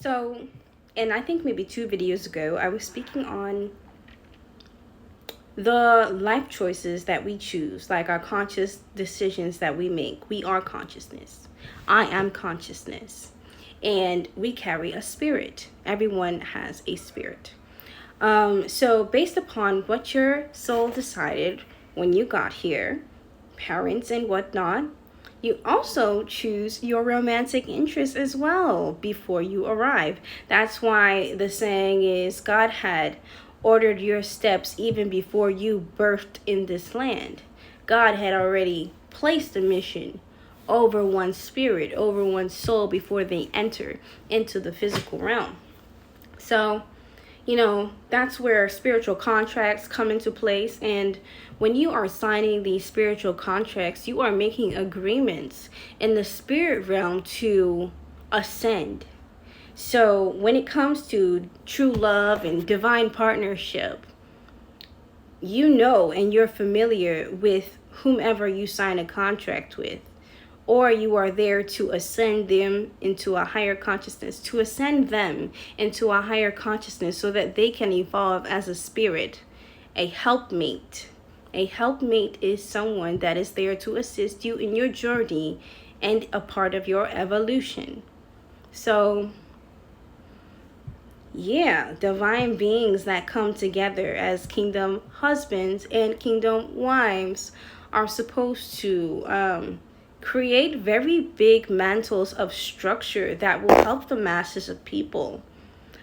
So, and I think maybe 2 videos ago, I was speaking on the life choices that we choose, like our conscious decisions that we make. We are consciousness. I am consciousness. And we carry a spirit. Everyone has a spirit. So, based upon what your soul decided when you got here, parents and whatnot, you also choose your romantic interest as well before you arrive. That's why the saying is God had ordered your steps even before you birthed in this land. God had already placed a mission over one's spirit, over one's soul before they enter into the physical realm. So, that's where spiritual contracts come into place. And when you are signing these spiritual contracts, you are making agreements in the spirit realm to ascend. So when it comes to true love and divine partnership, and you're familiar with whomever you sign a contract with, or you are there to ascend them into a higher consciousness, to ascend them into a higher consciousness so that they can evolve as a spirit, a helpmate. A helpmate is someone that is there to assist you in your journey and a part of your evolution. So, divine beings that come together as kingdom husbands and kingdom wives are supposed to create very big mantles of structure that will help the masses of people,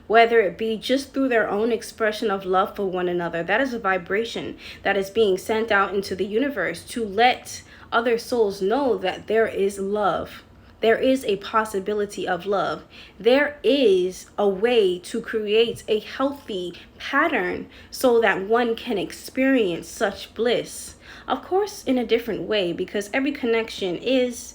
whether it be just through their own expression of love for one another. That is a vibration that is being sent out into the universe to let other souls know that there is love. There is a possibility of love. There is a way to create a healthy pattern so that one can experience such bliss. Of course, in a different way, because every connection is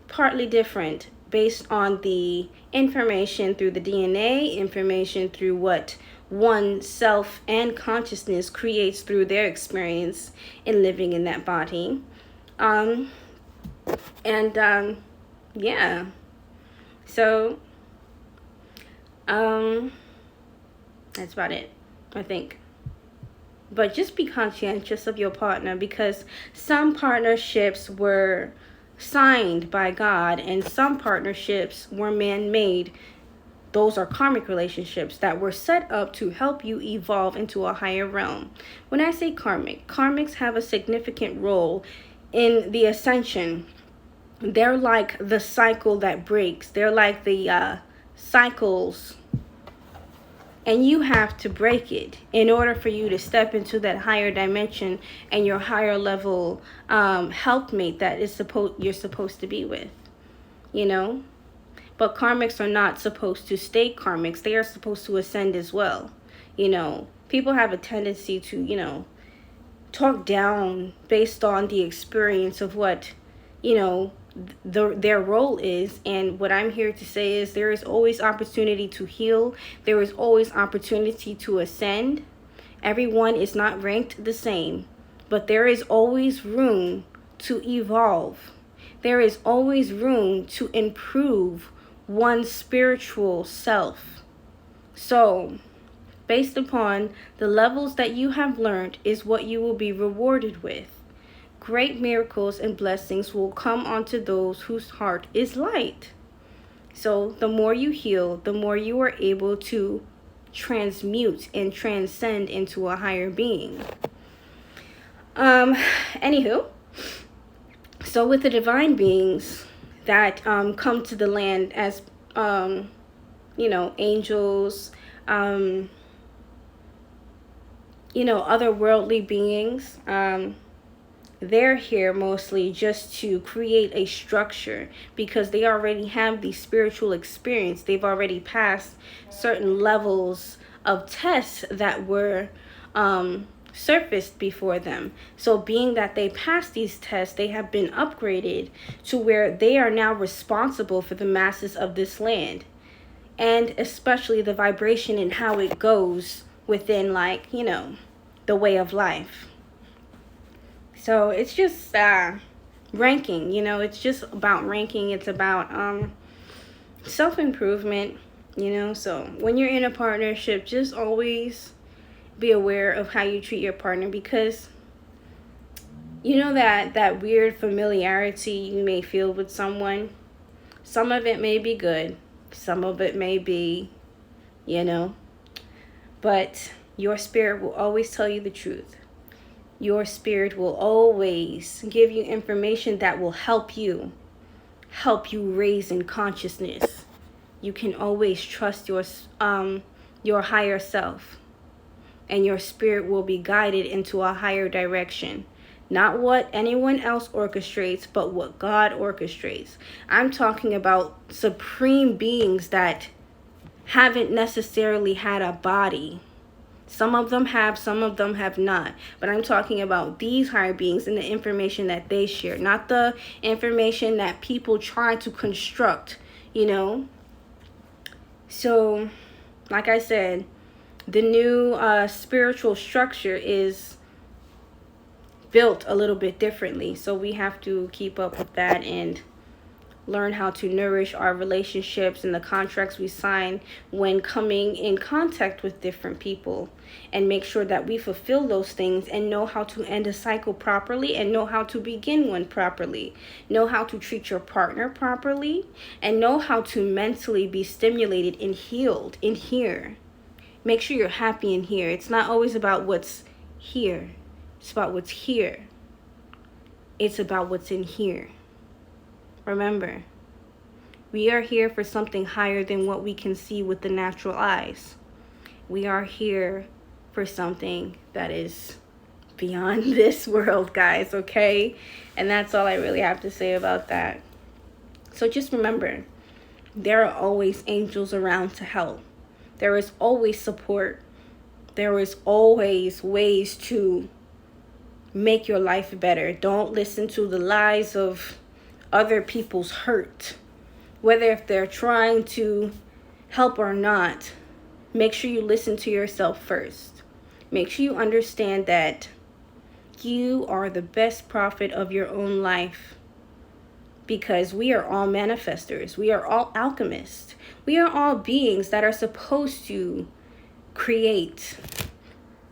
partly different based on the information through the DNA, information through what one self and consciousness creates through their experience in living in that body. Yeah. So, that's about it, I think. But just be conscientious of your partner, because some partnerships were signed by God and some partnerships were man-made. Those are karmic relationships that were set up to help you evolve into a higher realm. When I say karmic, karmics have a significant role in the ascension. They're like the cycle that breaks. They're like the cycles, and you have to break it in order for you to step into that higher dimension and your higher level helpmate that you're supposed to be with, But karmics are not supposed to stay karmics. They are supposed to ascend as well. People have a tendency to, talk down based on the experience of what, their role is. And what I'm here to say is there is always opportunity to heal. There is always opportunity to ascend. Everyone is not ranked the same, but there is always room to evolve. There is always room to improve one's spiritual self. So, based upon the levels that you have learned is what you will be rewarded with. Great miracles and blessings will come onto those whose heart is light. So the more you heal, the more you are able to transmute and transcend into a higher being. Anywho, so with the divine beings that come to the land as, angels, otherworldly beings, they're here mostly just to create a structure because they already have the spiritual experience. They've already passed certain levels of tests that were surfaced before them. So being that they passed these tests, they have been upgraded to where they are now responsible for the masses of this land, and especially the vibration and how it goes within, the way of life. So it's just ranking, it's just about ranking. It's about self-improvement. You know, so when you're in a partnership, just always be aware of how you treat your partner, because you know that weird familiarity you may feel with someone. Some of it may be good, some of it may be, you know, but your spirit will always tell you the truth. Your spirit will always give you information that will help you raise in consciousness. You can always trust your higher self, and your spirit will be guided into a higher direction. Not what anyone else orchestrates, but what God orchestrates. I'm talking about supreme beings that haven't necessarily had a body. Some of them have, some of them have not. But I'm talking about these higher beings and the information that they share, not the information that people try to construct, you know? So, like I said, the new spiritual structure is built a little bit differently. So we have to keep up with that and learn how to nourish our relationships and the contracts we sign when coming in contact with different people, and make sure that we fulfill those things and know how to end a cycle properly and know how to begin one properly. Know how to treat your partner properly, and know how to mentally be stimulated and healed in here. Make sure you're happy in here. It's not always about what's here. It's about what's here. It's about what's in here. Remember, we are here for something higher than what we can see with the natural eyes. We are here for something that is beyond this world, guys, okay? And that's all I really have to say about that. So just remember, there are always angels around to help. There is always support. There is always ways to make your life better. Don't listen to the lies of other people's hurt, whether if they're trying to help or not. Make sure you listen to yourself first. Make sure you understand that you are the best prophet of your own life, because we are all manifestors. We are all alchemists. We are all beings that are supposed to create.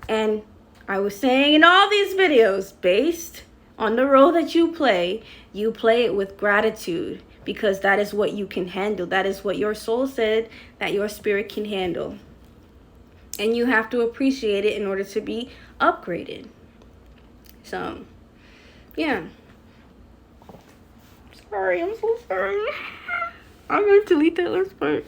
And I was saying in all these videos, based on the role that you play it with gratitude, because that is what you can handle. That is what your soul said that your spirit can handle. And you have to appreciate it in order to be upgraded. So, yeah. Sorry, I'm so sorry. I'm going to delete that last part.